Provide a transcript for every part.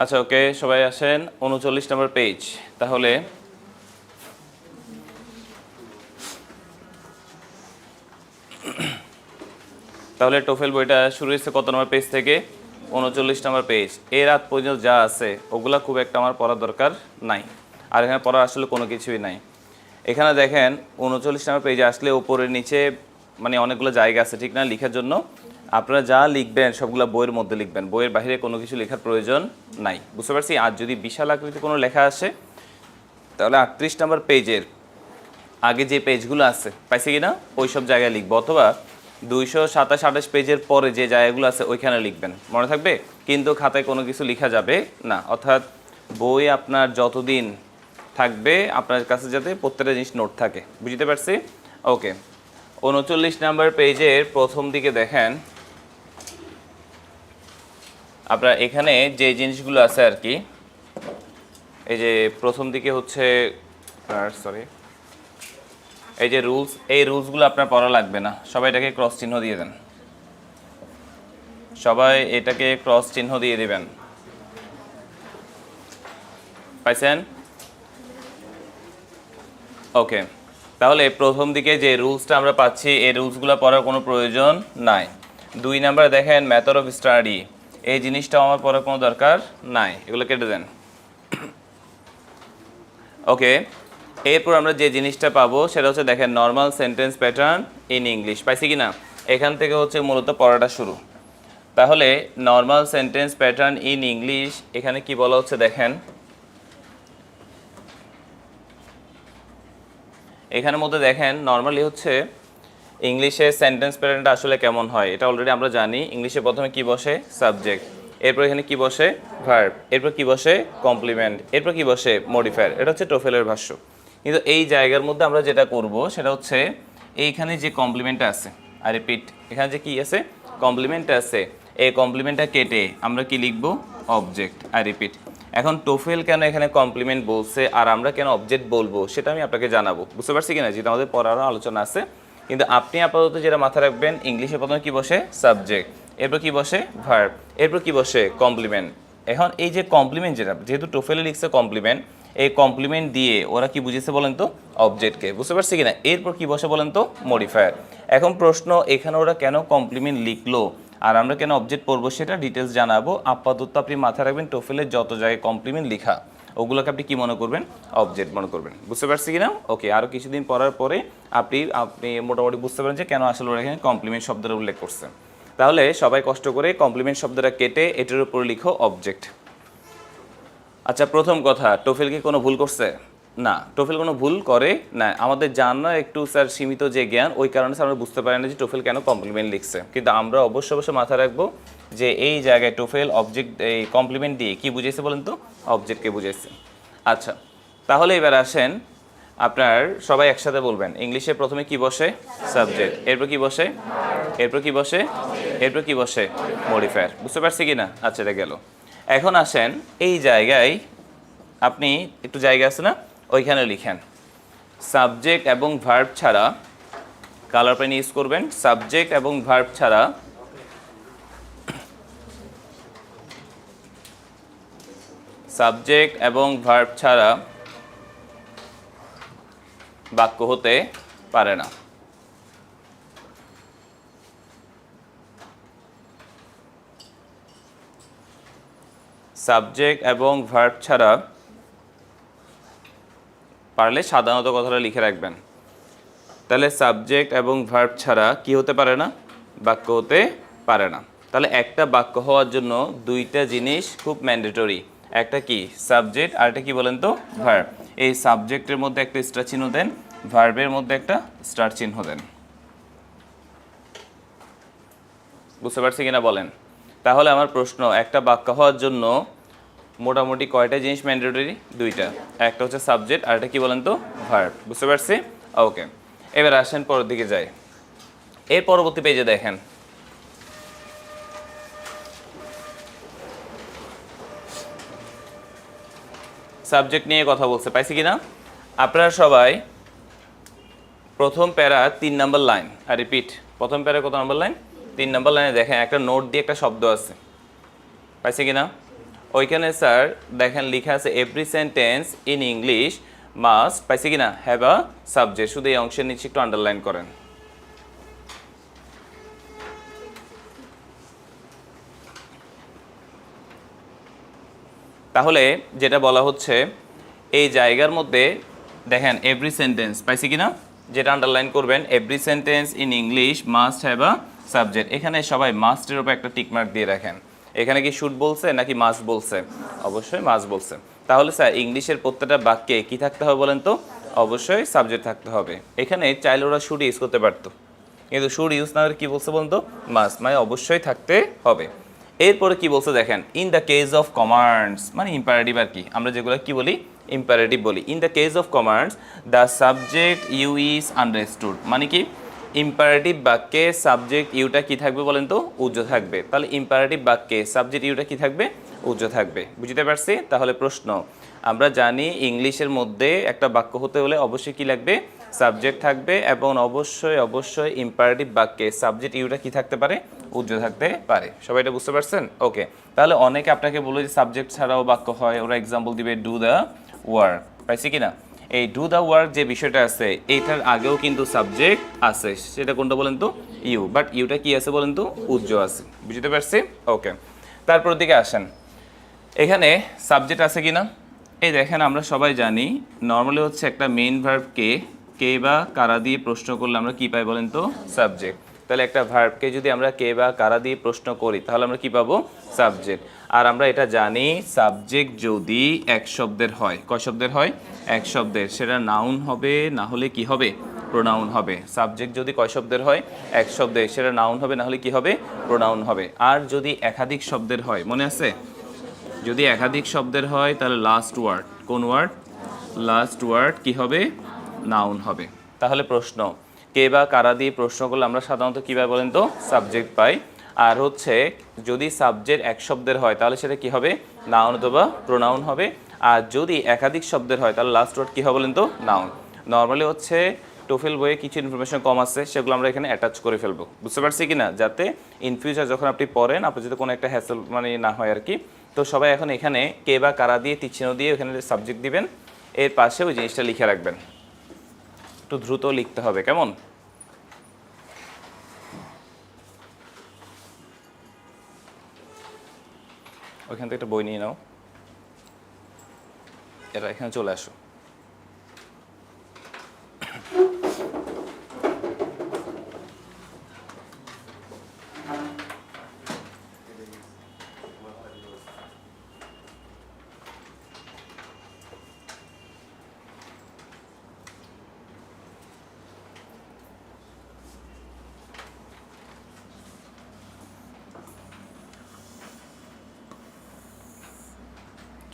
আচ্ছা ওকে, সবাই আসেন 39 নম্বর পেজ। তাহলে তাহলে টোফেল বইটা শুরু হয়েছে কত নম্বর পেজ থেকে? 39 নম্বর পেজ। এর রাত পর্যন্ত যা আছে ওগুলা খুব একটা আমার পড়ার দরকার নাই, আর এখানে পড়ার আসলে কোনো কিছুই নাই। এখানে দেখেন 39 নম্বর পেজে আসলে উপরে নিচে মানে অনেকগুলো জায়গা আছে ঠিক না লেখার জন্য। আপনারা যা লিখবেন সবগুলো বইয়ের মধ্যে লিখবেন, বইয়ের বাইরে কোনো কিছু লেখার প্রয়োজন নাই, বুঝতে পারছি? আর যদি বিশাল আকৃতির কোনো লেখা আসে তাহলে 38 নম্বর পেজের আগে যে পেজগুলো আছে পাইছে কি না ওই সব জায়গায় লিখবো, অথবা 227-28 পেজের পরে যে জায়গাগুলো আছে ওইখানে লিখবেন, মনে থাকবে। কিন্তু খাতায় কোনো কিছু লেখা যাবে না, অর্থাৎ বই আপনার যতদিন থাকবে আপনার কাছে যাতে প্রত্যেকটা জিনিস নোট থাকে, বুঝতে পারছি? ওকে, 39 নাম্বার পেজের প্রথম দিকে দেখেন আপনার এখানে যে জিনিসগুলো আছে আর কি, এই যে প্রথম দিকে হচ্ছে সরি এই যে রুলস, এই রুলসগুলো আপনার পড়া লাগবে না, সবাই এটাকে ক্রস চিহ্ন দিয়ে দেন, সবাই এটাকে ক্রস চিহ্ন দিয়ে দিবেন, পাইছেন? ওকে, তাহলে প্রথম দিকে যে রুলসটা আমরা পাচ্ছি এই রুলসগুলো পড়ার কোনো প্রয়োজন নাই। 2 নাম্বার দেখেন মেথড অফ স্টাডি, এই জিনিসটাও আমার পড়ার কোনো দরকার নাই, এগুলো কেটে দেন। ওকে, এরপর আমরা যে জিনিসটা পাবো সেটা হচ্ছে দেখেন normal sentence pattern in English, পাইছি কি না? এখান থেকে হচ্ছে মূলত পড়াটা শুরু। তাহলে normal sentence pattern in English এখানে কি বলা হচ্ছে দেখেন, এখানের মধ্যে দেখেন নর্মালি হচ্ছে ইংলিশে সেন্টেন্স প্যাটার্নটা আসলে কেমন হয় এটা অলরেডি আমরা জানি। ইংলিশে প্রথমে কি বসে? সাবজেক্ট, এরপর এখানে কি বসে? ভার্ব, এরপর কি বসে? কমপ্লিমেন্ট, এরপর কি বসে? মডিফায়ার। এটা হচ্ছে টোফেলের ভাষ্য। কিন্তু এই জায়গার মধ্যে আমরা যেটা করব সেটা হচ্ছে এইখানে যে কমপ্লিমেন্টটা আছে, আর রিপিট, এখানে যে কি আছে? কমপ্লিমেন্টটা আছে, এই কমপ্লিমেন্টটা কেটে আমরা কি লিখব? অবজেক্ট। আর রিপিট, এখন টোফেল কেন এখানে কমপ্লিমেন্ট বলছে আর আমরা কেন অবজেক্ট বলবো সেটা আমি আপনাকে জানাবো, বুঝতে পারছি কিনা? যেটা আমাদের পড়ারও আলোচনা আছে, কিন্তু আপনি আপাতত যেটা মাথায় রাখবেন ইংলিশে প্রথমে কি বসে? সাবজেক্ট, এরপর কি বসে? ভার্ব, এরপর কি বসে? কমপ্লিমেন্ট। এখন এই যে কমপ্লিমেন্ট, যেটা যেহেতু টোফেলে লিখছে কমপ্লিমেন্ট, এই কমপ্লিমেন্ট দিয়ে ওরা কি বুঝেছে বলেন তো? অবজেক্টকে, বুঝতে পারছি কিনা? এরপর কি বসে বলেন তো? মডিফায়ার। এখন প্রশ্ন, এখানে ওরা কেন কমপ্লিমেন্ট লিখলো আর আমরা কেন অবজেক্ট পড়বো সেটা ডিটেলস জানাবো। আপাতত আপনি মাথায় রাখবেন টোফেলের যত জায়গায় কমপ্লিমেন্ট লেখা ওগুলোকে আপনি কি মনে করবেন? অবজেক্ট মনে করবেন, বুঝতে পারছি কিনা? ওকে, আরও কিছুদিন পড়ার পরে আপনি আপনি মোটামুটি বুঝতে পারেন যে কেন আসলে ওরা এখানে কমপ্লিমেন্ট শব্দটা উল্লেখ করছে। তাহলে সবাই কষ্ট করে কমপ্লিমেন্ট শব্দটা কেটে এটার উপরে লিখো অবজেক্ট। আচ্ছা, প্রথম কথা, টোফেল কি কোনো ভুল করছে? না, টোফেল কোনো ভুল করে না। আমাদের জানা একটু স্যার সীমিত যে জ্ঞান, ওই কারণে স্যার আমরা বুঝতে পারি না যে টোফেল কেন কমপ্লিমেন্ট লিখছে, কিন্তু আমরা অবশ্যই মাথায় রাখবো যে এই জায়গায় টোফেল অবজেক্ট এই কমপ্লিমেন্ট দিয়ে কি বুঝেছে বলেন তো? অবজেক্টকে বুঝেছে। আচ্ছা, তাহলে এবার আসেন আপনার সবাই একসাথে বলবেন, ইংলিশে প্রথমে কি বসে? সাবজেক্ট, এরপর কি বসে? এরপর কি বসে? এরপর কি বসে? মডিফায়ার, বুঝতে পারছি কি না? আচ্ছা, এটা গেল। এখন আসেন এই জায়গায় আপনি একটু জায়গা আছে না, ওইখানে লিখেন সাবজেক্ট এবং ভার্ব ছাড়া, কালার পেন ইউজ করবেন, সাবজেক্ট এবং ভার্ব ছাড়া সাবজেক্ট এবং ভার্ব ছাড়া বাক্য হতে পারে না। সাবজেক্ট এবং ভার্ব ছাড়া, পারলে সাধারণত কথাটা লিখে রাখবেন। তাহলে সাবজেক্ট এবং ভার্ব ছাড়া কি হতে পারে না? বাক্য হতে পারে না। তাহলে একটা বাক্য হওয়ার জন্য দুইটা জিনিস খুব ম্যান্ডেটরি, একটা কি? সাবজেক্ট, আর একটা কি বলেন তো? ভার্ব। এই সাবজেক্টের মধ্যে একটা স্টার চিহ্ন দেন, ভার্বের মধ্যে একটা স্টার চিহ্ন দেন, বুঝতে পারছি কিনা বলেন? তাহলে আমার প্রশ্ন, একটা বাক্য হওয়ার জন্য মোটামুটি কয়টা জিনিস ম্যান্ডেটরি? দুইটা, একটা হচ্ছে সাবজেক্ট আর একটা কি বলেন তো? ভার্ব, বুঝতে পারছি? ওকে, এবার আসেন পরের দিকে যাই। এর পরবর্তী পেজে দেখেন সাবজেক্ট নিয়ে কথা বলছে, পাইছি কিনা? আপনারা সবাই প্রথম প্যারা 3 নম্বর লাইন, আর রিপিট, প্রথম প্যারা কত নম্বর লাইন? 3 নম্বর লাইনে দেখেন একটা নোট দিয়ে একটা শব্দ আছে, পাইছি কিনা? ওইখানে স্যার দেখেন লেখা আছে every sentence in English must, পাইছে কি না, হ্যাভ আ সাবজেক্ট। শুধু এই অংশের নিচে একটু আন্ডারলাইন করেন। তাহলে যেটা বলা হচ্ছে এই জায়গার মধ্যে দেখেন এভরি সেন্টেন্স, পাইছি কি না, যেটা আন্ডারলাইন করবেন every sentence in English must have a subject. এখানে সবাই মাস্টের উপর একটা টিকমার্ক দিয়ে রাখেন। এখানে কি শুড বলছে নাকি মাস্ট বলছে? অবশ্যই মাস্ট বলছে। তাহলে স্যার ইংলিশের প্রত্যেকটা বাক্যে কি থাকতে হবে বলেন তো? অবশ্যই সাবজেক্ট থাকতে হবে। এখানে চাইলে ওরা শুড ইউজ করতে পারতো, কিন্তু শুড ইউজ না করে কি বলছে বলেন তো? মাস্ট, মানে অবশ্যই থাকতে হবে। এরপরে কি বলছে দেখেন, in the case of commands, মানে ইম্পারেটিভ আর কি, আমরা যেগুলো কি বলি ইম্পারেটিভ বলি। In the case of commands the subject you is understood, মানে কি ইম্পারেটিভ বাক্যে সাবজেক্ট ইউটা কি থাকবে বলেন তো? উজ্জ থাকবে। তাহলে ইম্পারেটিভ বাক্যে সাবজেক্ট ইউটা কি থাকবে? উজ্জ থাকবে। বুঝতে পারছি? তাহলে প্রশ্ন, আমরা জানি ইংলিশের মধ্যে একটা বাক্য হতে হলে অবশ্যই কি লাগবে? সাবজেক্ট থাকবে, এবং অবশ্যই অবশ্যই ইম্পারেটিভ বাক্যে সাবজেক্ট ইউটা কি থাকতে পারে? উজ্জ থাকতে পারে। সবাই এটা বুঝতে পারছেন? ওকে, তাহলে অনেকে আপনাকে বললো যে সাবজেক্ট ছাড়াও বাক্য হয়, ওরা এক্সাম্পল দিবে ডু দ্য ওয়ার্ক, পাইছি কি না? এই ডু দ্য ওয়ার্ক যে বিষয়টা আছে এইটার আগেও কিন্তু সাবজেক্ট আছে, সেটা কোনটা বলেন তো? ইউ, বাট ইউটা কি আছে বলেন তো? উজ্জ আছে। বুঝতে পারছি? ওকে, তারপর দিকে আসেন, এখানে সাবজেক্ট আছে কি না? এই দেখেন আমরা সবাই জানি নর্মালি হচ্ছে একটা মেইন ভার্বকে কে বা কারা দিয়ে প্রশ্ন করলে আমরা কি পাই বলেন তো? সাবজেক্ট। তাহলে একটা ভার্বকে যদি আমরা কে বা কারা দিয়ে প্রশ্ন করি তাহলে আমরা কি পাবো? সাবজেক্ট। আর আমরা এটা জানি সাবজেক্ট যদি এক শব্দের হয়, কয় শব্দের হয়? এক শব্দের, সেটা নাউন হবে, না হলে কি হবে? প্রোনাউন হবে। সাবজেক্ট যদি কয় শব্দের হয়? এক শব্দের, সেটা নাউন হবে, না হলে কি হবে? প্রোনাউন হবে। আর যদি একাধিক শব্দের হয়, মনে আছে? যদি একাধিক শব্দের হয় তাহলে লাস্ট ওয়ার্ড, কোন ওয়ার্ড? লাস্ট ওয়ার্ড কি হবে? নাউন হবে। তাহলে প্রশ্ন, কে বা কারা দিয়ে প্রশ্ন করলে আমরা সাধারণত কীভাবে বলেন তো? সাবজেক্ট পাই। আর হচ্ছে যদি সাবজেক্ট এক শব্দের হয় তাহলে সেটা কি হবে? নাউন অথবা প্রোনাউন হবে। আর যদি একাধিক শব্দের হয় তাহলে লাস্ট ওয়ার্ড কী হবে বলেন তো? নাউন। নর্মালি হচ্ছে টোফেল বইয়ে কিছু ইনফরমেশন কম আছে, সেগুলো আমরা এখানে অ্যাটাচ করে ফেলবো। বুঝতে পারছি কি না? যাতে ইন ফিউচার যখন আপনি পড়েন আপনার যাতে কোনো একটা হ্যাসেল মানে না হয় আর কি। তো সবাই এখন এখানে কে বা কারা দিয়ে তীক্ষ্ণ দিয়ে ওখানে সাবজেক্ট দিবেন, এর পাশে ওই জিনিসটা লিখে রাখবেন। একটু দ্রুত লিখতে হবে, কেমন? ওইখান থেকে একটা বই নিয়ে নাও, এরা এখানে চলে আসো।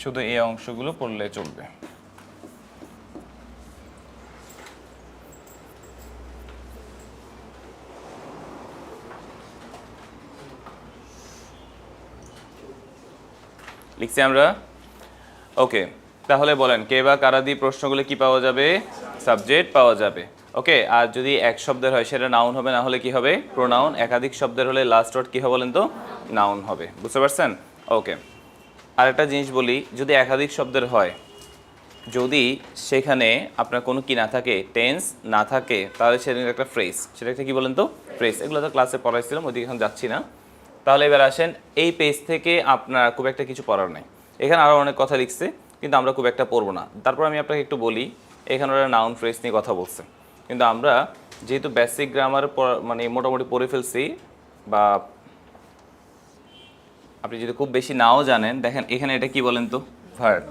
শুধু এই অংশগুলো পড়লে চলবে। লিখছি আমরা? ওকে, তাহলে বলেন কে বা কারা দিয়ে প্রশ্নগুলো কি পাওয়া যাবে? সাবজেক্ট পাওয়া যাবে। ওকে, আর যদি এক শব্দের হয় সেটা নাউন হবে, না হলে কি হবে? প্রোনাউন। একাধিক শব্দের হলে লাস্ট ওয়ার্ড কি হবে বলেন তো? নাউন হবে। বুঝতে পারছেন? ওকে, আরেকটা জিনিস বলি, যদি একাধিক শব্দের হয়, যদি সেখানে আপনার কোনো কি না থাকে, টেন্স না থাকে, তাহলে সেটা একটা ফ্রেজ, সেটা একটা কি বলেন তো? ফ্রেজ। এগুলো তো ক্লাসে পড়াইছিলাম, ওইদিকে এখন যাচ্ছি না। তাহলে এবার আসেন এই পেজ থেকে আপনার খুব একটা কিছু পড়ার নাই, এখানে আরও অনেক কথা লিখছে কিন্তু আমরা খুব একটা পড়বো না। তারপর আমি আপনাকে একটু বলি, এখানে ওরা নাউন ফ্রেজ নিয়ে কথা বলছে, কিন্তু আমরা যেহেতু বেসিক গ্রামার মানে মোটামুটি পড়ে ফেলছি, বা আপনি যদি খুব বেশি নাও জানেন, দেখেন এখানে এটা কি বলেন তো? ভার্ব।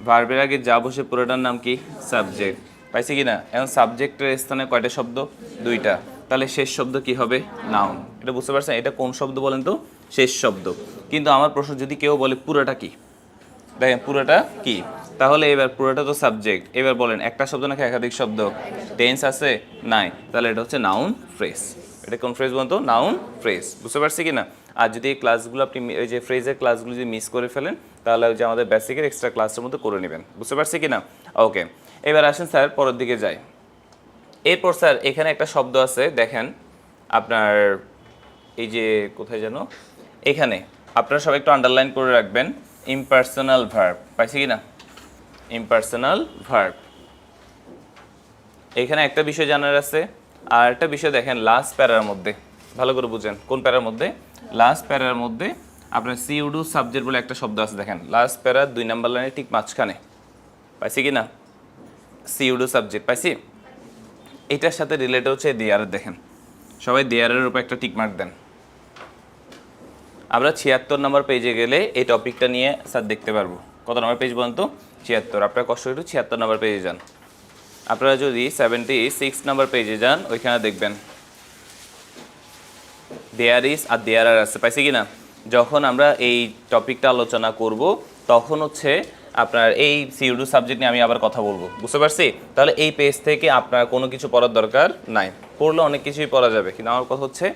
ভার্বের আগে যা বসে পুরোটার নাম কি? সাবজেক্ট। পাইছি কি না? এখন সাবজেক্টের স্থানে কয়টা শব্দ? দুইটা। তাহলে শেষ শব্দ কি হবে? নাউন। এটা বুঝতে পারছেন? এটা কোন শব্দ বলেন তো? শেষ শব্দ। কিন্তু আমার প্রশ্ন, যদি কেউ বলে পুরোটা কি, দেখেন পুরোটা কি, তাহলে এবার পুরোটা তো সাবজেক্ট। এবার বলেন একটা শব্দ নাকি একাধিক শব্দ? টেন্স আছে? নাই। তাহলে এটা হচ্ছে নাউন ফ্রেজ। এটা কোন ফ্রেজ বলতো? Noun phrase. বুঝতে পারছি কি না? আর যদি এই ক্লাসগুলো আপনি ওই যে ফ্রেজের ক্লাসগুলো যদি মিস করে ফেলেন তাহলে ওই যে আমাদের বেসিকের এক্সট্রা ক্লাসের মধ্যে করে নেবেন। বুঝতে পারছি কি না? ওকে, এবার আসেন স্যার পরের দিকে যাই। এরপর স্যার এখানে একটা শব্দ আছে, দেখেন আপনার এই যে কোথায় যেন, এখানে আপনারা সবাই একটু আন্ডারলাইন করে রাখবেন। ইমপার্সোনাল ভার্ব, পাইছি কি না? Impersonal verb. এখানে একটা বিষয় জানার আছে, আর একটা বিষয় দেখেন লাস্ট প্যারার মধ্যে, ভালো করে বুঝেন কোন প্যারার মধ্যে, লাস্ট প্যারার মধ্যে আপনার সিউডু সাবজেক্ট বলে একটা শব্দ আছে, দেখেন লাস্ট প্যারার 2 নাম্বার লাইনে ঠিক মাঝখানে, পাইছি কি না? সিউডু সাবজেক্ট পাইছি। এটার সাথে রিলেটেড হচ্ছে দেয়ার, দেখেন সবাই দেয়ারের উপর একটা টিক মার্ক দেন। আমরা 76 নম্বর পেজে গেলে এই টপিকটা নিয়ে স্যার দেখতে পারবো। কত নম্বর পেজ বলুন তো? 76। আপনারা কষ্ট একটু 76 নম্বর পেজে যান। আপনারা যদি 76 নম্বর পেজে যান, ওইখানে দেখবেন দেয়ার ইজ আর দেয়ার আর আছে, পাইছি কি না? যখন আমরা এই টপিকটা আলোচনা করব তখন হচ্ছে আপনার এই সিউডু সাবজেক্ট নিয়ে আমি আবার কথা বলবো, বুঝতে পারছি? তাহলে এই পেজ থেকে আপনার কোনো কিছু পড়ার দরকার নাই, পড়লে অনেক কিছুই পড়া যাবে, কিন্তু আমার কথা হচ্ছে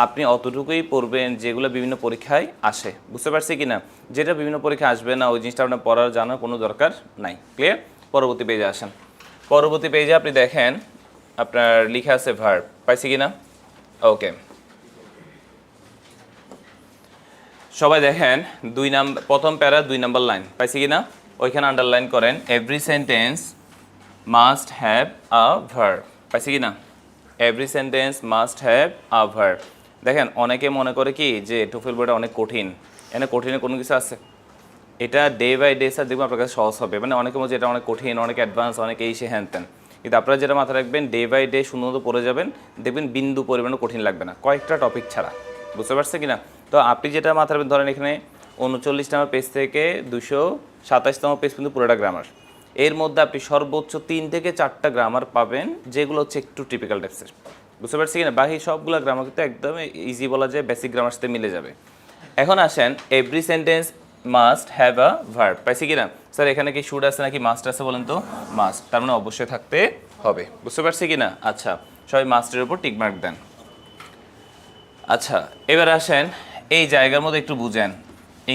আপনি অতটুকুই পড়বেন যেগুলো বিভিন্ন পরীক্ষায় আসে, বুঝতে পারছি কি না? যেটা বিভিন্ন পরীক্ষায় আসবে না ওই জিনিসটা আপনার পড়ার জানার কোনো দরকার নাই। ক্লিয়ার? পরবর্তী পেজে আসেন। পরবর্তী পেজে আপনি দেখেন আপনার লেখা আছে ভার্ব, পাইছি কি না? ওকে, সবাই দেখেন 2 নাম্বার প্রথম প্যারা 2 নাম্বার লাইন, পাইছি কি না? ওইখানে আন্ডারলাইন করেন every sentence must have a verb, পাইছি কি না? Every sentence must have a verb. দেখেন অনেকে মনে করে কি যে টোফেল বইটা অনেক কঠিন, এখানে কঠিনের কোনো কিছু আছে? এটা ডে বাই ডে স্যার দেখবেন আপনার কাছে সহজ হবে, মানে অনেকে বলছে এটা অনেক কঠিন, অনেক অ্যাডভান্স, অনেক এই সে হ্যান ত্যান, কিন্তু আপনারা যেটা মাথায় রাখবেন ডে বাই ডে সুন্দর পড়ে যাবেন, দেখবেন বিন্দু পরিমাণে কঠিন লাগবে না, কয়েকটা টপিক ছাড়া, বুঝতে পারছে কি না? তো আপনি যেটা মাথায় রাখবেন, ধরেন এখানে 39 নম্বর পেজ থেকে 227তম পেজ পর্যন্ত পুরোটা গ্রামার, এর মধ্যে আপনি সর্বোচ্চ 3 থেকে 4টা গ্রামার পাবেন যেগুলো হচ্ছে একটু টিপিক্যাল টাইপসের, বুঝতে পারছি কি না? বাকি সবগুলো গ্রামার কিন্তু একদম ইজি বলা যায়, বেসিক গ্রামার সাথে মিলে যাবে। এখন আসেন every sentence must have a verb, পাইছি কি না? স্যার এখানে কি শুড আছে নাকি মাস্ট আছে বলেন তো? মাস্ট, তার মানে অবশ্যই থাকতে হবে, বুঝতে পারছি কি না? আচ্ছা, সবাই মাস্টের উপর টিক মার্ক দেন। আচ্ছা, এবার আসেন এই জায়গার মধ্যে একটু বুঝেন,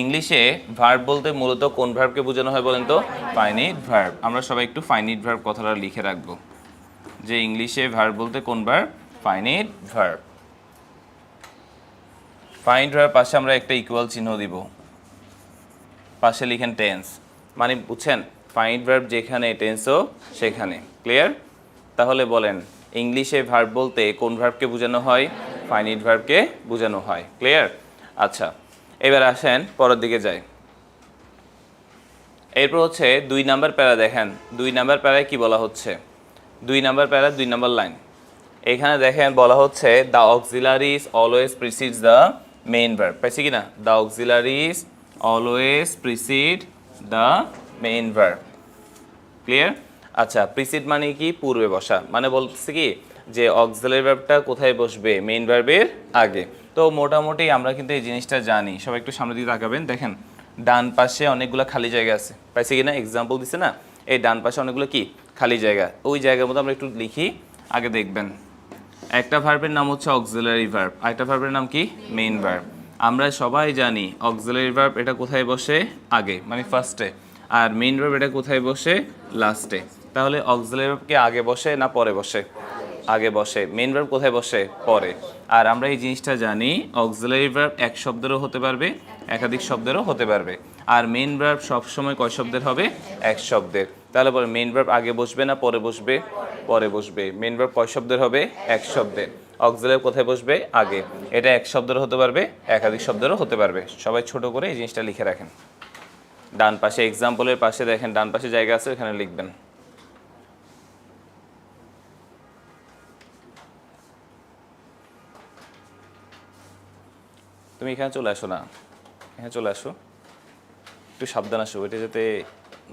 ইংলিশে ভার্ব বলতে মূলত কোন ভার্বকে বোঝানো হয় বলেন তো? Finite verb. আমরা সবাই একটু ফাইনিট ভার্ব কথাটা লিখে রাখবো, যে ইংলিশে ভার্ব বলতে কোন verb? Finite verb. Finite verb পাশে আমরা একটা ইকুয়াল চিহ্ন দিব, পাশে লিখেন টেন্স, মানে বুঝছেন ফাইনিট ভার্ব যেখানে টেন্সও সেখানে। ক্লিয়ার? তাহলে বলেন ইংলিশে ভার্ব বলতে কোন ভার্বকে বোঝানো হয়? ফাইনিট ভার্বকে বোঝানো হয়। ক্লিয়ার? আচ্ছা, এবার আসেন পরের দিকে যাই। এরপর হচ্ছে 2 নাম্বার প্যারা, দেখেন 2 নাম্বার প্যারায় কি বলা হচ্ছে? 2 নাম্বার প্যারা 2 নাম্বার লাইন, এখানে দেখেন বলা হচ্ছে the auxiliaries always precedes the main verb, পাইছি কি না? The auxiliaries always precede the main verb. Clear? আচ্ছা, প্রিসিড মানে কি? পূর্বে বসা, মানে বলতেছে কি যে অক্সিলারি ভার্বটা কোথায় বসবে? মেইন ভার্বের আগে। তো মোটামুটি আমরা কিন্তু এই জিনিসটা জানি। সবাই একটু সামনে দিকে তাকাবেন, দেখেন ডান পাশে অনেকগুলো খালি জায়গা আছে, পাইছি কি না? এক্সাম্পল দিছে না, এই ডান পাশে অনেকগুলো কি খালি জায়গা, ওই জায়গার মধ্যে আমরা একটু লিখি, আগে দেখবেন একটা ভার্বের নাম হচ্ছে অক্সিলারি ভার্ব, আরেকটা ভার্বের নাম কি? Main verb. আমরা সবাই জানি অক্সিলারি ভার্ব এটা কোথায় বসে? আগে, মানে ফার্স্টে, আর মেইন ভার্ব এটা কোথায় বসে? লাস্টে। তাহলে অক্সিলারি ভার্ব কি আগে বসে না পরে বসে? আগে বসে। মেইন ভার্ব কোথায় বসে? পরে। আর আমরা এই জিনিসটা জানি অক্সিলারি ভার্ব এক শব্দেরও হতে পারবে, একাধিক শব্দেরও হতে পারবে, আর মেইন ভার্ব সবসময় কয় শব্দের হবে? এক শব্দের। তাহলে বলে মেইন ভার্ব আগে বসবে না পরে বসবে? পরে বসবে। মেইন ভার্ব কয় শব্দের হবে? এক শব্দের। অক্সিলারি কোথায় বসবে? আগে। এটা এক শব্দেরও হতে পারবে, একাধিক শব্দেরও হতে পারবে। সবাই ছোট করে এই জিনিসটা লিখে রাখেন। ডান পাশে এক্সাম্পলের পাশে দেখেন ডান পাশে জায়গা আছে, ওখানে লিখবেন। তুমি এখানে চলে আসো না, এখানে চলে আসো, একটু সাবধান আসো, এটা যাতে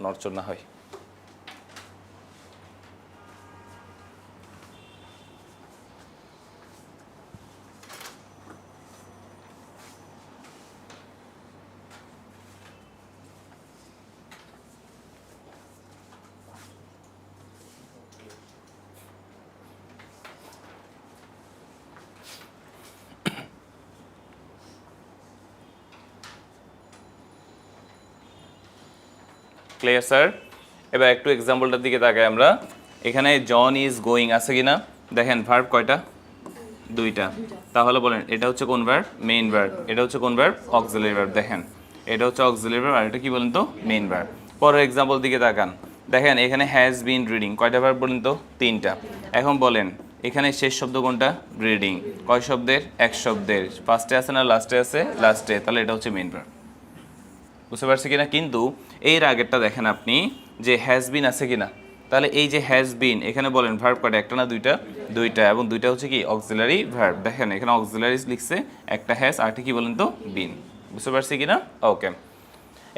নড়চড় না হয়। Clear sir? এবার একটু এক্সাম্পলটার দিকে তাকাই আমরা। এখানে জন ইজ গোয়িং আছে কি না? দেখেন ভার্ব কয়টা? দুইটা। তাহলে বলেন এটা হচ্ছে কোন ভার্ব? Main verb. এটা হচ্ছে কোন ভার্ব? Auxiliary verb. দেখেন এটা হচ্ছে অক্সিলারি ভার্ব আর এটা কি বলেন তো মেইন ভার্ব। পরের এক্সাম্পল দিকে তাকান, দেখেন এখানে হ্যাজ বিন রিডিং, কয়টা ভার্ব বলেন তো? 3টা। এখন বলেন এখানে শেষ শব্দ কোনটা? রিডিং। কয় শব্দের? এক শব্দের। ফার্স্টে আছে না লাস্টে আছে? লাস্টে, তাহলে এটা হচ্ছে মেইন ভার্ব। বুঝতে পারছি কিনা? কিন্তু এর আগেরটা দেখেন আপনি যে হ্যাজ বিন আছে কিনা, তাহলে এই যে হ্যাজ বিন এখানে বলেন ভার্ব কয়টা? একটা না দুইটা? দুইটা, এবং দুইটা হচ্ছে কি অক্সিলারি ভার্ব। দেখেন এখানে অক্সিলারিজ লিখছে, একটা হ্যাজ আরটা কি বলেন তো? বিন। বুঝতে পারছি কিনা? ওকে,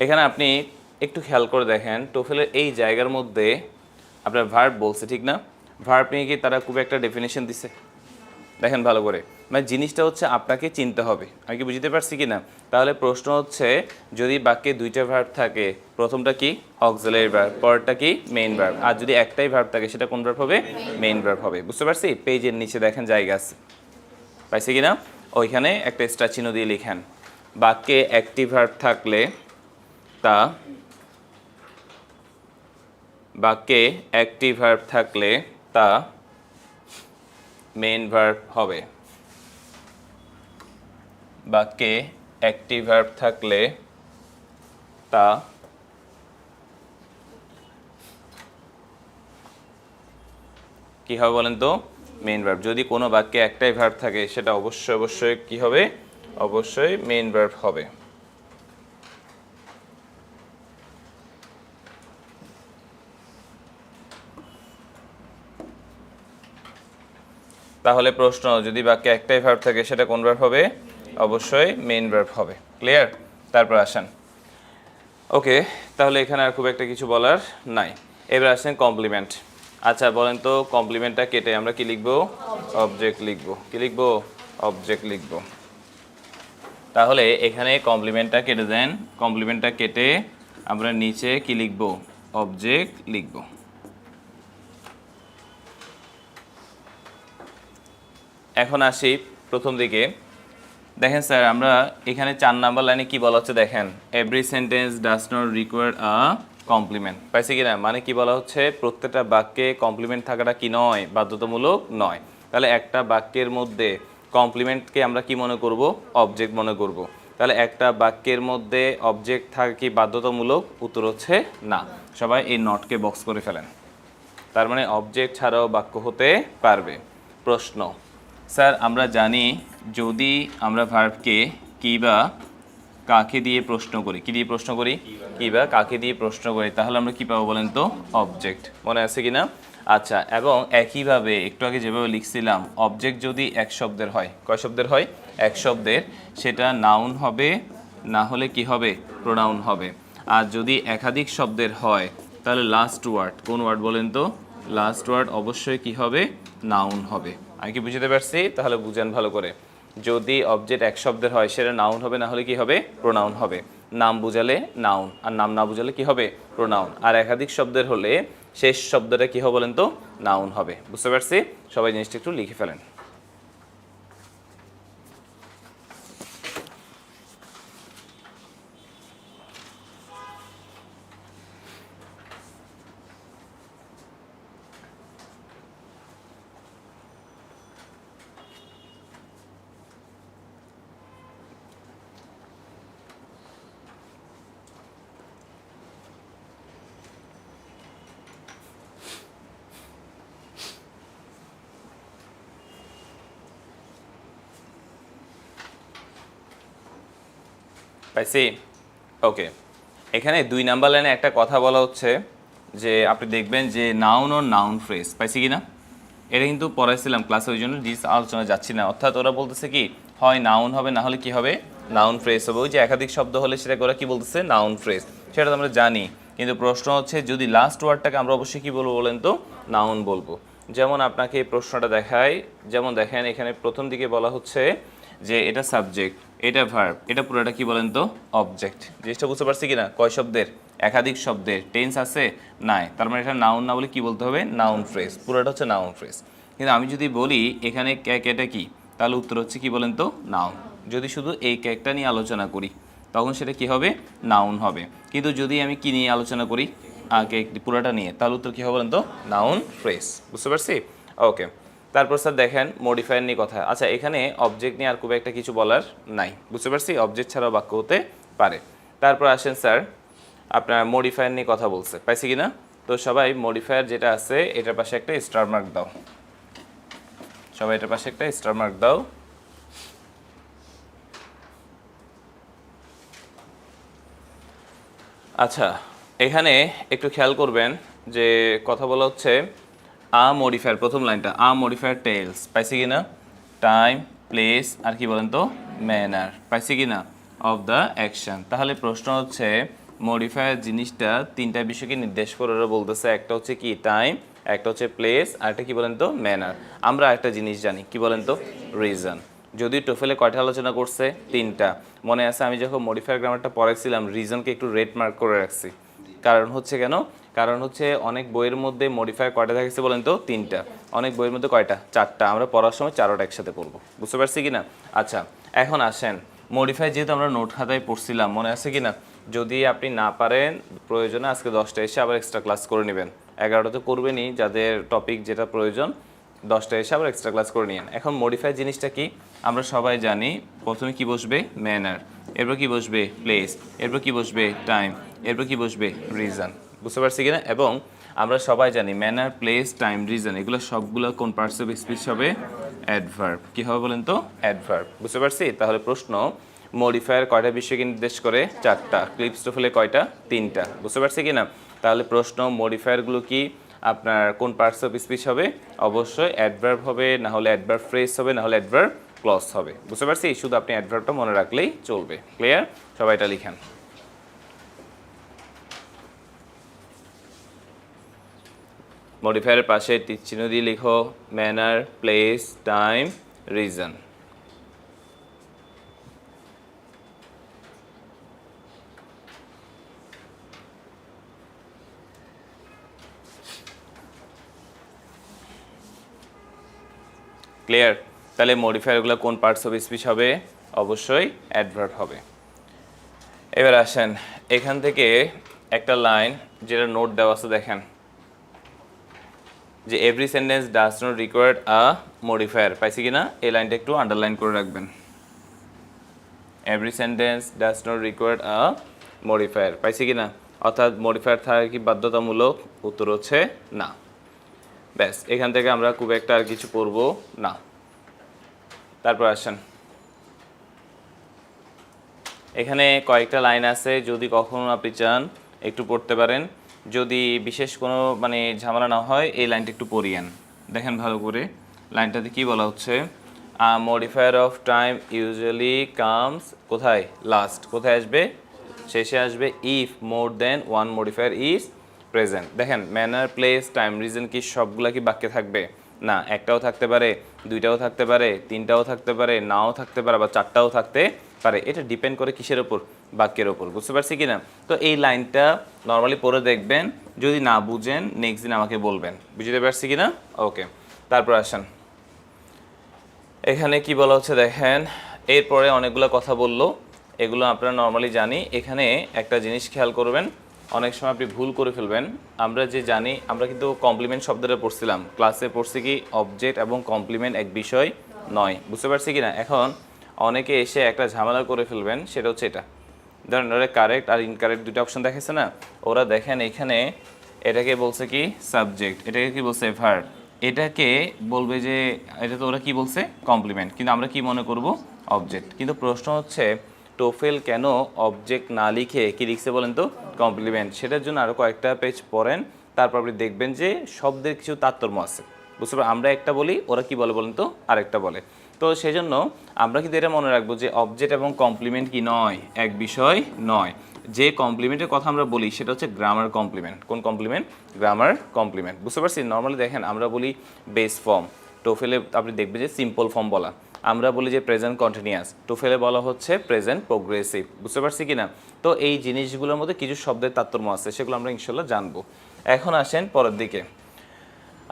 এখানে আপনি একটু খেয়াল করে দেখেন টোফেলের এই জায়গার মধ্যে আপনার ভার্ব বলছে, ঠিক না? ভার্ব নিয়ে কি তারা খুব একটা ডেফিনেশন দিছে? দেখেন ভালো করে, মানে জিনিসটা হচ্ছে আপনাকে চিনতে হবে। আমি কি বুঝতে পারছি কি না? তাহলে প্রশ্ন হচ্ছে যদি বাক্যে দুইটা ভার্ব থাকে, প্রথমটা কি? অক্সিলারি ভার্ব, পরেরটা কি? Main verb. আর যদি একটাই ভার্ব থাকে সেটা কোন ভার্ব হবে? মেইন ভার্ব হবে। বুঝতে পারছি? পেজের নিচে দেখেন জায়গা আছে, পাইছি কি না? ওইখানে একটা স্টার চিহ্ন দিয়ে লিখেন বাক্যে একটি ভার্ব থাকলে তা, বাক্যে একটি ভার্ব থাকলে তা মেইন ভার্ব হবে। বাক্যে একটি ভার্ব থাকলে তা কি হবে বলেন তো? Main verb. যদি কোনো বাক্যে একটাই ভার্ব থাকে সেটা অবশ্যই অবশ্যই কি হবে? অবশ্যই মেইন ভার্ব হবে। তাহলে প্রশ্ন যদি বাক্যে একটাই ভার্ব থাকে সেটা কোন ভার্ব হবে? অবশ্যই মেইন ভার্ব হবে। ক্লিয়ার? তারপর আসেন, ওকে, তাহলে এখানে আর খুব একটা কিছু বলার নাই। এবার আসেন কমপ্লিমেন্ট। আচ্ছা বলেন তো কমপ্লিমেন্টটা কেটে আমরা কি লিখবো? অবজেক্ট লিখবো। কি লিখবো? অবজেক্ট লিখবো। তাহলে এখানে কমপ্লিমেন্টটা কেটে দেন, কমপ্লিমেন্টটা কেটে আমরা নিচে কি লিখবো? অবজেক্ট লিখবো। এখন আসি প্রথম দিকে, দেখেন স্যার আমরা এখানে 4 নাম্বার লাইনে কি বলা হচ্ছে দেখেন, every sentence does not require a complement. পাইছি কি না? মানে কি বলা হচ্ছে? প্রত্যেকটা বাক্যে কমপ্লিমেন্ট থাকাটা কি নয়? বাধ্যতামূলক নয়। তাহলে একটা বাক্যের মধ্যে কমপ্লিমেন্টকে আমরা কি মনে করব? অবজেক্ট মনে করব। তাহলে একটা বাক্যের মধ্যে অবজেক্ট থাকা কি বাধ্যতামূলক? উত্তর হচ্ছে না। সবাই এই নটকে বক্স করে ফেলেন। তার মানে অবজেক্ট ছাড়াও বাক্য হতে পারবে। প্রশ্ন, স্যার আমরা জানি যদি আমরা ভার্বকে কি বা কাকে দিয়ে প্রশ্ন করি, কি দিয়ে প্রশ্ন করি? কি বা কাকে দিয়ে প্রশ্ন করি, তাহলে আমরা কি পাবো বলেন তো? অবজেক্ট। মনে আছে কি না? আচ্ছা, এবং একইভাবে একটু আগে যেভাবে লিখছিলাম অবজেক্ট যদি এক শব্দের হয়, কয় শব্দের হয়? এক শব্দের, সেটা নাউন হবে, না হলে কি হবে? প্রোনাউন হবে। আর যদি একাধিক শব্দের হয় তাহলে লাস্ট ওয়ার্ড কোন ওয়ার্ড বলেন তো? লাস্ট ওয়ার্ড অবশ্যই কি হবে? নাউন হবে। আমি কি বুঝতে পারছি? তাহলে বুঝেন ভালো করে। যদি অবজেক্ট এক শব্দের হয় সেটা নাউন হবে, না হলে কি হবে? প্রোনাউন হবে। নাম বুঝালে নাউন, আর নাম না বুঝালে কি হবে? প্রোনাউন। আর একাধিক শব্দের হলে শেষ শব্দটা কি হবে বলেন তো? নাউন হবে। বুঝতে পারছি? সবাই জিনিসটা একটু লিখে ফেলেন। পাইছি? ওকে, এখানে 2 নাম্বার লাইনে একটা কথা বলা হচ্ছে যে আপনি দেখবেন যে নাউন ও নাউন ফ্রেজ। পাইছি কি না? এটা কিন্তু পড়াইছিলাম ক্লাসে, ওই জন্য ডিস আলোচনা যাচ্ছি না। অর্থাৎ ওরা বলতেছে কি হয় নাউন হবে, না হলে কি হবে? নাউন ফ্রেজ হবে। ওই যে একাধিক শব্দ হলে সেটাকে ওরা কি বলতেছে? Noun phrase. সেটা তো আমরা জানি, কিন্তু প্রশ্ন হচ্ছে যদি লাস্ট ওয়ার্ডটাকে আমরা অবশ্যই কি বলবো বলেন তো? নাউন বলবো। যেমন আপনাকে এই প্রশ্নটা দেখাই, যেমন দেখেন এখানে প্রথম দিকে বলা হচ্ছে যে এটা সাবজেক্ট, এটা ভার্ব, এটা পুরোটা কি বলেন তো? অবজেক্ট। জিনিসটা বুঝতে পারছি কি না? কয় শব্দের? একাধিক শব্দের। টেন্স আছে? নাই। তার মানে এটা নাউন না বলে কি বলতে হবে? Noun phrase. পুরোটা হচ্ছে নাউন ফ্রেজ। কিন্তু আমি যদি বলি এখানে ক্যাটা কি, তাহলে উত্তর হচ্ছে কি বলেন তো? নাউন। যদি শুধু এই ক্যাকটা নিয়ে আলোচনা করি তখন সেটা কি হবে? নাউন হবে। কিন্তু যদি আমি কি নিয়ে আলোচনা করি, কেক পুরোটা নিয়ে, তাহলে উত্তর কী হবে বলেন তো? Noun phrase. বুঝতে পারছি? ওকে, তারপর স্যার দেখেন মডিফায়ার নিয়ে কথা। আচ্ছা, এখানে অবজেক্ট নিয়ে আর খুব একটা কিছু বলার নাই। বুঝতে পারছি? অবজেক্ট ছাড়াও বাক্য হতে পারে। তারপর আসেন স্যার আপনার মডিফায়ার নিয়ে কথা বলছে, পাইছি কি না? তো সবাই মডিফায়ার যেটা আছে এটার পাশে একটা স্টার মার্ক দাও, সবাই এটার পাশে একটা স্টার মার্ক দাও। আচ্ছা, এখানে একটু খেয়াল করবেন যে কথা বলা হচ্ছে আ মডিফায়ার, প্রথম লাইনটা আ মডিফায়ার টেলস, পাইছি কি না? টাইম, প্লেস আর কি বলেন তো, ম্যানার, পাইছি কি না? Of the action. তাহলে প্রশ্ন হচ্ছে মডিফায়ার জিনিসটা তিনটা বিষয়কে নির্দেশ করে ওরা বলতেছে, একটা হচ্ছে কি টাইম, একটা হচ্ছে প্লেস আর একটা কি বলেন তো ম্যানার। আমরা একটা জিনিস জানি, কি বলেন তো, রিজন। যদি টোফেলে কয়টা আলোচনা করছে? তিনটা। মনে আছে আমি যখন মডিফায়ার গ্রামারটা পড়াইছিলাম রিজনকে একটু রেড মার্ক করে রাখছি, কারণ হচ্ছে কেন, কারণ হচ্ছে অনেক বইয়ের মধ্যে মডিফায়ার কয়টা থাকছে বলেন তো, তিনটা। অনেক বইয়ের মধ্যে কয়টা? চারটা। আমরা পড়ার সময় চারোটা একসাথে পড়বো, বুঝতে পারছি কি না? আচ্ছা, এখন আসেন মডিফাই যেহেতু আমরা নোট খাতায় পড়ছিলাম, মনে আছে কি না? যদি আপনি না পারেন প্রয়োজনে আজকে 10টা এসে আবার এক্সট্রা ক্লাস করে নেবেন, 11টা তো করবেনই, যাদের টপিক যেটা প্রয়োজন 10টা এসে আবার এক্সট্রা ক্লাস করে নিন। এখন মডিফাই জিনিসটা কি আমরা সবাই জানি, প্রথমে কি বসবে? ম্যানার, এরপর কি বসবে? প্লেস, এরপর কি বসবে? টাইম, এরপর কি বসবে? রিজন, বুঝতে পারছি কিনা? এবং আমরা সবাই জানি ম্যানার, প্লেস, টাইম, রিজন এগুলো সবগুলো কোন পার্টস অফ স্পিচ হবে? অ্যাডভার্ব। কি হবে বলেন তো? অ্যাডভার্ব, বুঝতে পারছি? তাহলে প্রশ্ন মডিফায়ার কয়টা বিষয়কে নির্দেশ করে? চারটা। ক্লিপস টোফেলে কয়টা? তিনটা, বুঝতে পারছি কিনা? তাহলে প্রশ্ন মডিফায়ারগুলো কি আপনার কোন পার্টস অফ স্পিচ হবে? অবশ্যই অ্যাডভার্ব হবে, না হলে অ্যাডভার্ব ফ্রেজ হবে, না হলে অ্যাডভার্ব ক্লজ হবে, বুঝতে পারছি? শুধু আপনি অ্যাডভার্বটা মনে রাখলেই চলবে। ক্লিয়ার? সবাই এটা লিখেন। মডিফায়ারের পাশে টিক চিহ্ন দিয়ে লিখো manner, place, time, reason. Clear? তাহলে মডিফায়ারগুলো কোন পার্টস অফ স্পিচ হবে? অবশ্যই অ্যাডভার্ব হবে। এবার আসেন এখান থেকে একটা লাইন যেটা নোট দেওয়া আছে, দেখেন যে every sentence does not required a modifier, পাইছি কিনা? এই লাইনটা একটু আন্ডারলাইন করে রাখবেন। Every sentence does not required a modifier, পাইছি কিনা? অর্থাৎ মডিফায়ার থাকা কি বাধ্যতামূলক? উত্তর হচ্ছে না। ব্যাস, এখান থেকে আমরা খুব একটা আর কিছু পড়বো না। তারপর আসেন এখানে কয়েকটা লাইন আছে, যদি কখনো আপনি চান একটু পড়তে পারেন, যদি বিশেষ কোনো মানে ঝামেলা না হয় এই লাইনটা একটু পড়িয়েন। দেখেন ভালো করে লাইনটাতে কি বলা হচ্ছে, modifier of time usually comes কোথায়? লাস্ট। কোথায় আসবে? শেষে আসবে। If more than one modifier is present. দেখেন ম্যানার, প্লেস, টাইম, রিজন কি সবগুলা কি বাক্যে থাকবে? না, একটাও থাকতে পারে, দুইটাও থাকতে পারে, তিনটাও থাকতে পারে, নাও থাকতে পারে, বা চারটাও থাকতে পারে। এটা ডিপেন্ড করে কিসের ওপর? বাক্যের ওপর, বুঝতে পারছি কি না? তো এই লাইনটা নর্মালি পড়ে দেখবেন, যদি না বুঝেন নেক্সট দিন আমাকে বলবেন, বুঝতে পারছি কি না? ওকে, তারপর আসেন এখানে কি বলা হচ্ছে দেখেন, এরপরে অনেকগুলো কথা বললো, এগুলো আপনারা নর্মালি জানি। এখানে একটা জিনিস খেয়াল করবেন, অনেক সময় আপনি ভুল করে ফেলবেন। আমরা যে জানি, আমরা কিন্তু কমপ্লিমেন্ট শব্দটা পড়ছিলাম ক্লাসে, পড়ছি কি অবজেক্ট এবং কমপ্লিমেন্ট এক বিষয় নয়, বুঝতে পারছি কি না? এখন অনেকে এসে একটা ঝামেলা করে ফেলবেন, সেটা হচ্ছে এটা, ধরেন ওরা কারেক্ট আর ইনকারেক্ট দুটো অপশন দেখাচ্ছে না, ওরা দেখেন এখানে এটাকে বলছে কি সাবজেক্ট, এটাকে কি বলছে ভার্ব, এটাকে বলবে যে এটা তো ওরা কি বলছে কমপ্লিমেন্ট, কিন্তু আমরা কি মনে করব অবজেক্ট। কিন্তু প্রশ্ন হচ্ছে টোফেল কেন অবজেক্ট না লিখে কি লিখছে বলেন তো কমপ্লিমেন্ট? সেটার জন্য আরও কয়েকটা পেজ পড়েন, তারপর আপনি দেখবেন যে শব্দের কিছু তারতম্য আছে, বুঝতে পারেন? আমরা একটা বলি, ওরা কি বলে বলেন তো আরেকটা বলে। তো সেই জন্য আমরা কিন্তু এটা মনে রাখবো যে অবজেক্ট এবং কমপ্লিমেন্ট কি নয়, এক বিষয় নয়। যে কমপ্লিমেন্টের কথা আমরা বলি সেটা হচ্ছে গ্রামার কমপ্লিমেন্ট। কোন কমপ্লিমেন্ট? গ্রামার কমপ্লিমেন্ট, বুঝতে পারছি? নর্মালি দেখেন আমরা বলি বেস ফর্ম, টোফেলে আপনি দেখবেন যে সিম্পল ফর্ম বলা। আমরা বলি যে প্রেজেন্ট কন্টিনিউয়াস, টোফেলে বলা হচ্ছে প্রেজেন্ট প্রোগ্রেসিভ, বুঝতে পারছি কি না? তো এই জিনিসগুলোর মধ্যে কিছু শব্দের তারতম্য আছে, সেগুলো আমরা ইনশাল্লাহ জানবো। এখন আসেন পরের দিকে,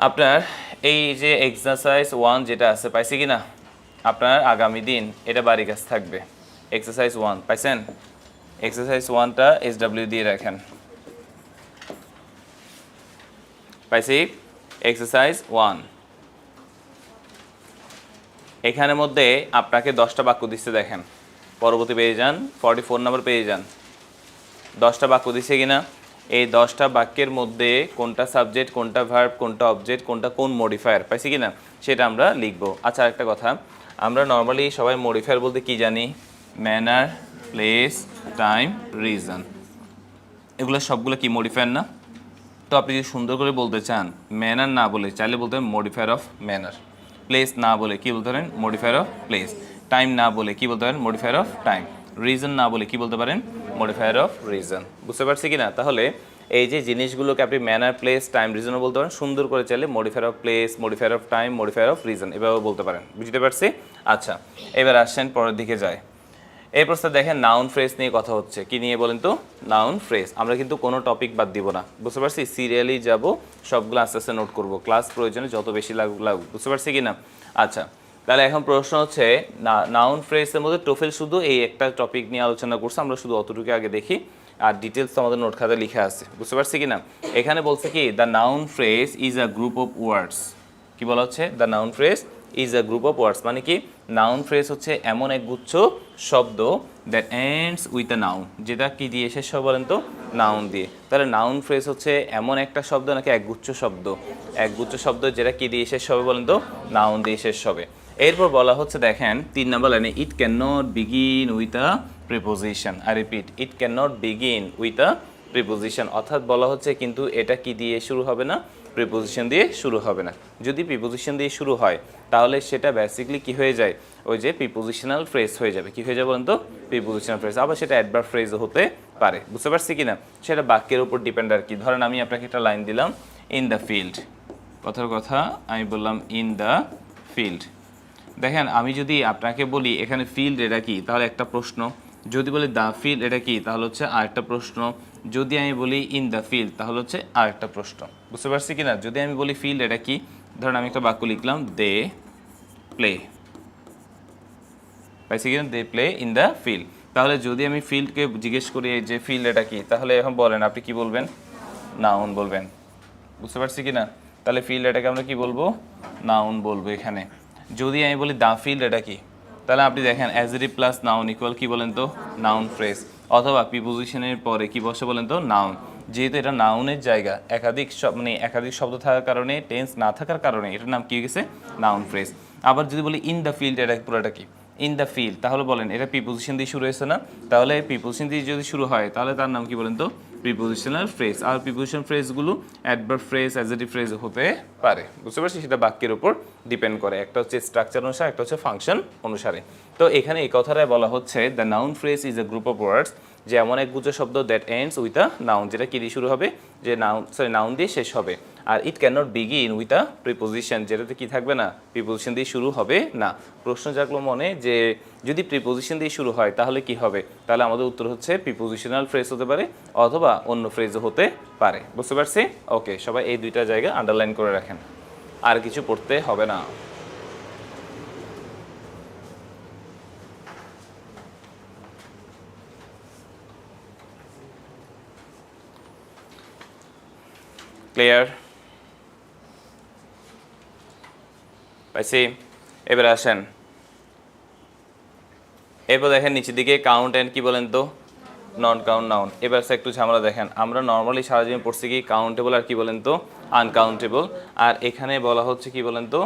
আপনার এই যে এক্সারসাইজ 1 যেটা আছে, পাইছি কি না? আপনার আগামী দিন এটা বাড়ি কাজ থাকবে। এক্সারসাইজ 1 পাইছেন? এক্সারসাইজ 1টা SW দিয়ে রাখেন, পাইছি? এক্সারসাইজ 1 এখানের মধ্যে আপনাকে 10টা বাক্য দিচ্ছে, দেখেন পরবর্তী পেয়ে যান, 44 নম্বর পেয়ে যান। 10টা বাক্য দিছে কিনা, এই 10টা বাক্যের মধ্যে কোনটা সাবজেক্ট, কোনটা ভার্ব, কোনটা অবজেক্ট, কোনটা কোন মডিফায়ার পাইছি কিনা সেটা আমরা লিখব। আচ্ছা একটা কথা, আমরা নর্মালি সবাই মডিফায়ার বলতে কি জানি, ম্যানার, প্লেস, টাইম, রিজন, এগুলো সবগুলো কি মডিফায়ার না? তো আপনি যদি সুন্দর করে বলতে চান, ম্যানার না বলে চাইলে বলতে পারেন মডিফায়ার অফ ম্যানার, প্লেস না বলে কি বলতে পারেন, মডিফায়ার অফ প্লেস, টাইম না বলে কি বলতে পারেন, মডিফায়ার অফ টাইম, রিজন না বলে কি বলতে পারেন, মডিফায়ার অফ রিজন। বুঝতে পারছি কি না? তাহলে এই যে জিনিসগুলোকে আপনি ম্যানার, প্লেস, টাইম, রিজনও বলতে পারেন, সুন্দর করে চাইলে modifier of place, modifier of time, modifier of reason এভাবে বলতে পারেন। বুঝতে পারছি? আচ্ছা এবার আসছেন পরের দিকে যায়। এই প্রশ্নে দেখেন নাউন ফ্রেজ নিয়ে কথা হচ্ছে, কি নিয়ে বলেন তো, নাউন ফ্রেজ। আমরা কিন্তু কোনো টপিক বাদ দিব না, বুঝতে পারছি, সিরিয়ালি যাব, সবগুলো আস্তে আস্তে নোট করব, ক্লাস প্রয়োজনে যত বেশি লাগুক, বুঝতে পারছি কি না? আচ্ছা তাহলে এখন প্রশ্ন হচ্ছে নাউন ফ্রেজের মধ্যে টোফেল শুধু এই একটা টপিক নিয়ে আলোচনা করছে, আমরা শুধু অতটুকু আগে দেখি, আর ডিটেলস তো আমাদের নোট খাতায় লিখে আছে, বুঝতে পারছি কি না? এখানে বলছে কি, the noun phrase is a group of words, কি বলা হচ্ছে, the noun phrase is a group of words, মানে কি, নাউন ফ্রেজ হচ্ছে এমন এক গুচ্ছ শব্দ that ends with a noun, যেটা কি দিয়ে শেষ হবে বলেন তো, নাউন দিয়ে। তাহলে নাউন ফ্রেজ হচ্ছে এমন একটা শব্দ নাকি একগুচ্ছ শব্দ, একগুচ্ছ শব্দ যেটা কি দিয়ে শেষ হবে বলেন তো, নাউন দিয়ে শেষ হবে। এরপর বলা হচ্ছে দেখেন 3 নম্বর লাইনে, ইট can not begin with a preposition, I repeat, it can not begin with a preposition, অর্থাৎ বলা হচ্ছে কিন্তু এটা কি দিয়ে শুরু হবে না, প্রিপোজিশন দিয়ে শুরু হবে না। যদি প্রিপোজিশন দিয়ে শুরু হয় তাহলে সেটা বেসিক্যালি কি হয়ে যায়, ওই যে প্রিপোজিশনাল ফ্রেজ হয়ে যাবে, কি হয়ে যাবে বলেন তো, প্রিপোজিশনাল ফ্রেজ। আবার সেটা অ্যাডভার্ব ফ্রেজও হতে পারে, বুঝতে পারছি কি না? সেটা বাক্যের উপর ডিপেন্ড আর কি। ধরেন আমি আপনাকে একটা লাইন দিলাম, ইন দ্য ফিল্ড, কথার কথা আমি বললাম ইন দ্য ফিল্ড। দেখেন আমি যদি আপনাকে বলি এখানে ফিল্ড এটা কি, তাহলে একটা প্রশ্ন, যদি বলি দ্য ফিল্ড এটা কি, তাহলে হচ্ছে আরেকটা প্রশ্ন, যদি আমি বলি ইন দ্য ফিল্ড তাহলে হচ্ছে আরেকটা প্রশ্ন, বুঝতে পারছি কি না? যদি আমি বলি ফিল্ড এটা কি, ধরুন আমি একটা বাক্য লিখলাম, দে প্লে, পাইছি কিনা, they play in the field. তাহলে যদি আমি ফিল্ডকে জিজ্ঞেস করি যে ফিল্ড এটা কি, তাহলে এখন বলেন আপনি কি বলবেন, নাউন বলবেন, বুঝতে পারছি কি না? তাহলে ফিল্ড এটাকে আমরা কি বলবো, নাউন বলবো এখানে। যদি আমি বলি দ্য ফিল্ড এটা কি, তাহলে আপনি দেখেন অ্যাজেটিভ প্লাস নাউন ইকুয়াল কি বলেন তো, নাউন ফ্রেজ, অথবা প্রিপোজিশনের পরে কি বসে বলেন তো, নাউন। যেহেতু এটা নাউনের জায়গা, একাধিক মানে একাধিক শব্দ থাকার কারণে, টেন্স না থাকার কারণে এটার নাম কি হয়ে গেছে, নাউন ফ্রেজ। আবার যদি বলি ইন দ্য ফিল্ড এটা পুরোটা কি, ইন দ্য ফিল্ড, তাহলে বলেন এটা প্রিপোজিশন দিয়ে শুরু হয়েছে না, তাহলে প্রিপোজিশন দিয়ে যদি শুরু হয় তাহলে তার নাম কি বলেন তো, প্রিপোজিশনাল ফ্রেজ। আর প্রিপোজিশন ফ্রেজগুলো অ্যাডভার্ব ফ্রেজ, অ্যাডজেক্টিভ ফ্রেজ হতে পারে, বুঝতে পারছি? সেটা বাক্যের উপর ডিপেন্ড করে, একটা হচ্ছে স্ট্রাকচার অনুসারে, একটা হচ্ছে ফাংশন অনুসারে। তো এখানে এই কথাটাই বলা হচ্ছে the noun phrase is a group of words, যে এমন এক গুচ্ছ শব্দ that ends with a noun, যেটা কি দিয়ে শুরু হবে, যে নাউন দিয়ে শেষ হবে। আর it can not begin with a preposition, যেটাতে কি থাকবে না, প্রিপোজিশন দিয়ে শুরু হবে না। প্রশ্ন জাগলো মনে যে যদি প্রিপোজিশন দিয়ে শুরু হয় তাহলে কি হবে, তাহলে আমাদের উত্তর হচ্ছে প্রিপোজিশনাল ফ্রেজ হতে পারে অথবা অন্য ফ্রেজও হতে পারে, বুঝতে পারছি? ওকে, সবাই এই দুইটা জায়গা আন্ডারলাইন করে রাখেন, আর কিছু পড়তে হবে না। ক্লিয়ার? পাইছি? এবার আসেন, এরপর দেখেন নিচের দিকে কাউন্ট অ্যান্ড কি বলেন তো, নন কাউন্ট নাউন। এবার একটু ঝামেলা, দেখেন আমরা নর্মালি সারাদিন পড়ছি কি কাউন্টেবল আর কি বলেন তো, আনকাউন্টেবল। আর এখানে বলা হচ্ছে কি বলেন তো,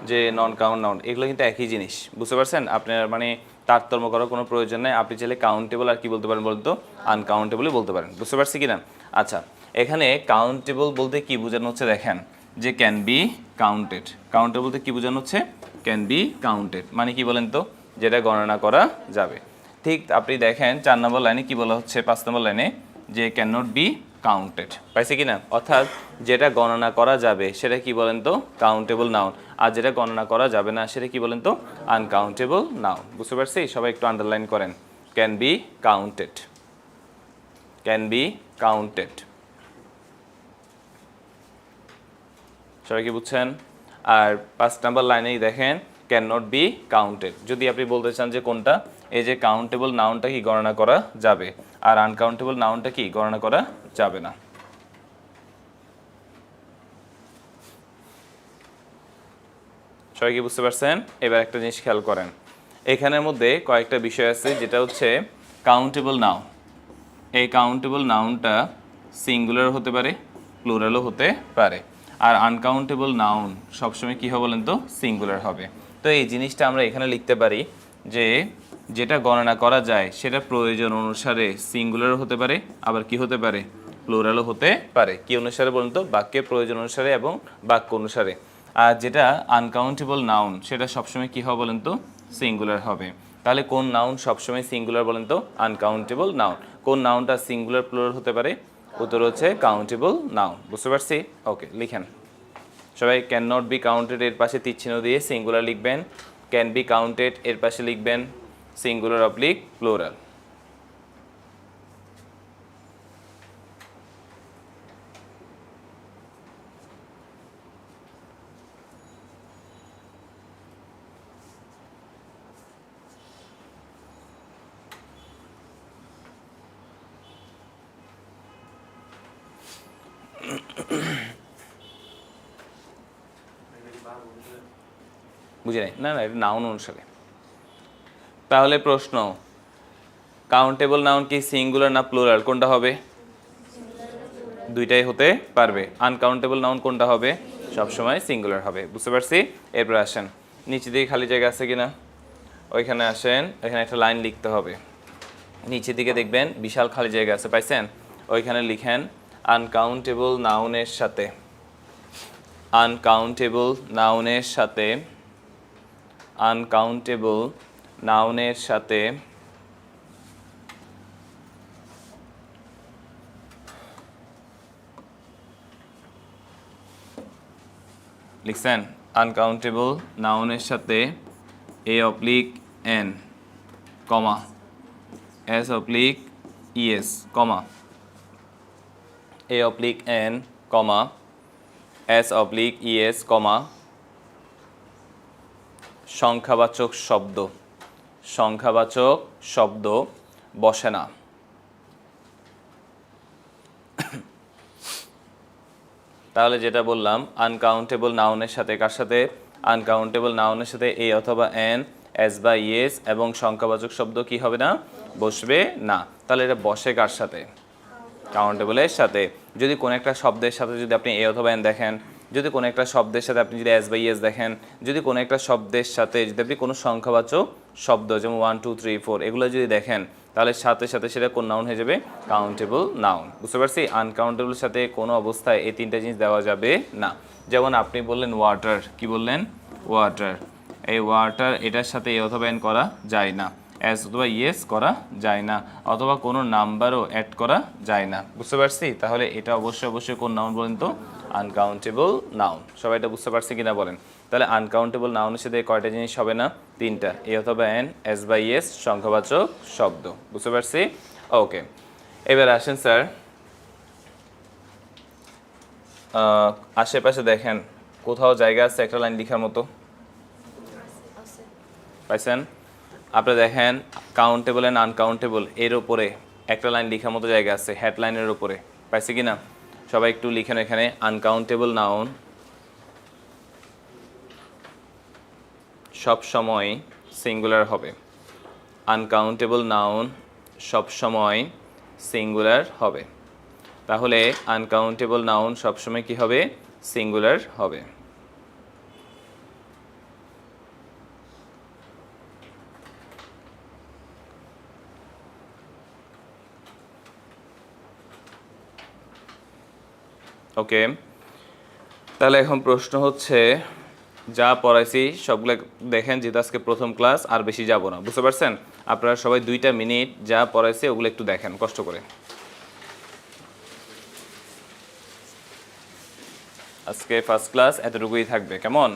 যে নন কাউন্ট নাউন। এগুলো কিন্তু একই জিনিস, বুঝতে পারছেন? আপনার মানে তারতম্য করার কোনো প্রয়োজন নেই, আপনি চাইলে কাউন্টেবল আর কি বলতে পারেন বলতো, আনকাউন্টেবলই বলতে পারেন, বুঝতে পারছি কি না? আচ্ছা এখানে কাউন্টেবল বলতে কি বোঝানো হচ্ছে, দেখেন যে ক্যান বি কাউন্টেড। কাউন্টেবল বলতে কি বোঝানো হচ্ছে, ক্যান বি কাউন্টেড, মানে কি বলেন তো, যেটা গণনা করা যাবে। ঠিক আপনি দেখেন 4 নম্বর লাইনে কি বলা হচ্ছে, 5 নম্বর লাইনে, যে ক্যান নট বি কাউন্টেড, পাইছে কি না? অর্থাৎ যেটা গণনা করা যাবে সেটা কি বলেন তো, কাউন্টেবল নাউন, আর যেটা গণনা করা যাবে না সেটা কি বলেন তো, আনকাউন্টেবল নাউন, বুঝতে পারছি? সবাই একটু আন্ডারলাইন করেন, can be counted, can be counted, সবাই কি বুঝছেন? আর 5 নম্বর লাইনেই দেখেন ক্যান নট বি কাউন্টেড, যদি আপনি বলতে চান যে কোনটা, এই যে কাউন্টেবল নাউনটা কি গণনা করা যাবে, আর আনকাউন্টেবল নাউনটা কি গণনা করা যাবে না। সবাই কি বুঝতে পারছেন? এবার একটা জিনিস খেয়াল করেন, এখানের মধ্যে কয়েকটা বিষয় আছে, যেটা হচ্ছে কাউন্টেবল নাউন, এই কাউন্টেবল নাউনটা সিঙ্গুলার হতে পারে, প্লুরালও হতে পারে। আর আনকাউন্টেবল নাউন সবসময় কী হবে বলেন তো? সিঙ্গুলার হবে। তো এই জিনিসটা আমরা এখানে লিখতে পারি যে যেটা গণনা করা যায় সেটা প্রয়োজন অনুসারে সিঙ্গুলারও হতে পারে, আবার কি হতে পারে? প্লুরালও হতে পারে। কি অনুসারে বলুন তো? বাক্যের প্রয়োজন অনুসারে এবং বাক্য অনুসারে। আর যেটা আনকাউন্টেবল নাউন সেটা সবসময় কী হবে বলেন তো? সিঙ্গুলার হবে। তাহলে কোন নাউন সবসময় সিঙ্গুলার বলেন তো? Uncountable noun. কোন নাউনটা সিঙ্গুলার প্লুরাল হতে পারে? উত্তর হচ্ছে কাউন্টেবল নাউন। বুঝতে পারছি? ওকে, লিখেন সবাই। ক্যান নট বি কাউন্টেড এর পাশে তীরচিহ্ন দিয়ে সিঙ্গুলার লিখবেন। ক্যান বি কাউন্টেড এর পাশে লিখবেন সিঙ্গুলার অবলিক প্লুরাল। বুঝি নাই? না না, এটা নাউন অনুসারে। তাহলে প্রশ্ন, কাউন্টেবল নাউন কি সিঙ্গুলার না প্লুরাল? কোনটা হবে? দুইটাই হতে পারবে। আনকাউন্টেবল নাউন কোনটা হবে? সবসময় সিঙ্গুলার হবে। বুঝতে পারছি? এরপর আসেন, নিচে দিকে খালি জায়গা আছে কিনা ওইখানে আসেন। এখানে একটা লাইন লিখতে হবে। নিচের দিকে দেখবেন বিশাল খালি জায়গা আছে, পাইছেন? ওইখানে লিখেন আনকাউন্টেবল নাউনের সাথে, আনকাউন্টেবল নাউনের সাথে, আনকাউন্টেবল নাউনের সাথে লিখছেন আনকাউন্টেবল নাউনের সাথে a oblique N comma S oblique ES comma a oblique N comma S oblique ES কমা সংখ্যাবাচক শব্দ, সংখ্যাবাচক শব্দ বসে না। তাহলে যেটা বললাম, আনকাউন্টেবল নাউনের সাথে কার সাথে? আনকাউন্টেবল নাউনের সাথে এ অথবা এন, এস বা ইএস এবং সংখ্যাবাচক শব্দ কি হবে না? বসবে না। তাহলে এটা বসে কার সাথে? কাউন্টেবলের সাথে। যদি কোনো একটা শব্দের সাথে যদি আপনি এ অথবা এন দেখেন, যদি কোনো একটা শব্দের সাথে আপনি যদি এস বা ইএস দেখেন, যদি কোনো একটা শব্দের সাথে যদি আপনি কোনো সংখ্যাবাচক শব্দ যেমন 1 2 3 4 এগুলো যদি দেখেন, তাহলে সাথে সাথে সেটা কোন নাউন হয়ে যাবে? Countable noun. বুঝতে পারছি? আনকাউন্টেবলের সাথে কোনো অবস্থায় এই তিনটা জিনিস দেওয়া যাবে না। যেমন আপনি বললেন ওয়াটার, কি বললেন? ওয়াটার। এই ওয়াটার এটার সাথে এ অথবা এন করা যায় না, এস অথবা ইয়েস করা যায় না, অথবা কোনো নাম্বারও অ্যাড করা যায় না। বুঝতে পারছি? তাহলে এটা অবশ্যই অবশ্যই কোন নাউন বলেন তো? Uncountable noun. সবাই এটা বুঝতে পারছি কিনা বলেন? তাহলে আনকাউন্টেবল নাউনের সাথে কয়টা জিনিস হবে না? তিনটা, এ অথবা এন, এস বা ইয়েস, সংখ্যাবাচক শব্দ। বুঝতে পারছি? ওকে, এবার আসেন স্যার, আশেপাশে দেখেন কোথাও জায়গা আছে একটা লাইন লেখার মতো? পাইছেন? আপনি দেখেন কাউন্টেবল অ্যান্ড আনকাউন্টেবল এর উপরে একটা লাইন লেখার মতো জায়গা আছে, হেডলাইনের উপরে। পাইছে কি না? সবাই একটু লিখেন এখানে, আনকাউন্টেবল নাউন সব সময় সিঙ্গুলার হবে। আনকাউন্টেবল নাউন সব সময় সিঙ্গুলার হবে। তাহলে আনকাউন্টেবল নাউন সবসময় কি হবে? সিঙ্গুলার হবে। ওকে, তাহলে এখন প্রশ্ন হচ্ছে, যা পড়াইছি সবগুলো দেখেন, যেহেতু আজকে প্রথম ক্লাস আর বেশি যাব না। বুঝতে পারছেন? আপনারা সবাই 2টা মিনিট যা পড়াইছে ওগুলো একটু দেখেন কষ্ট করে। আজকে ফার্স্ট ক্লাস এতটুকুই থাকবে, কেমন?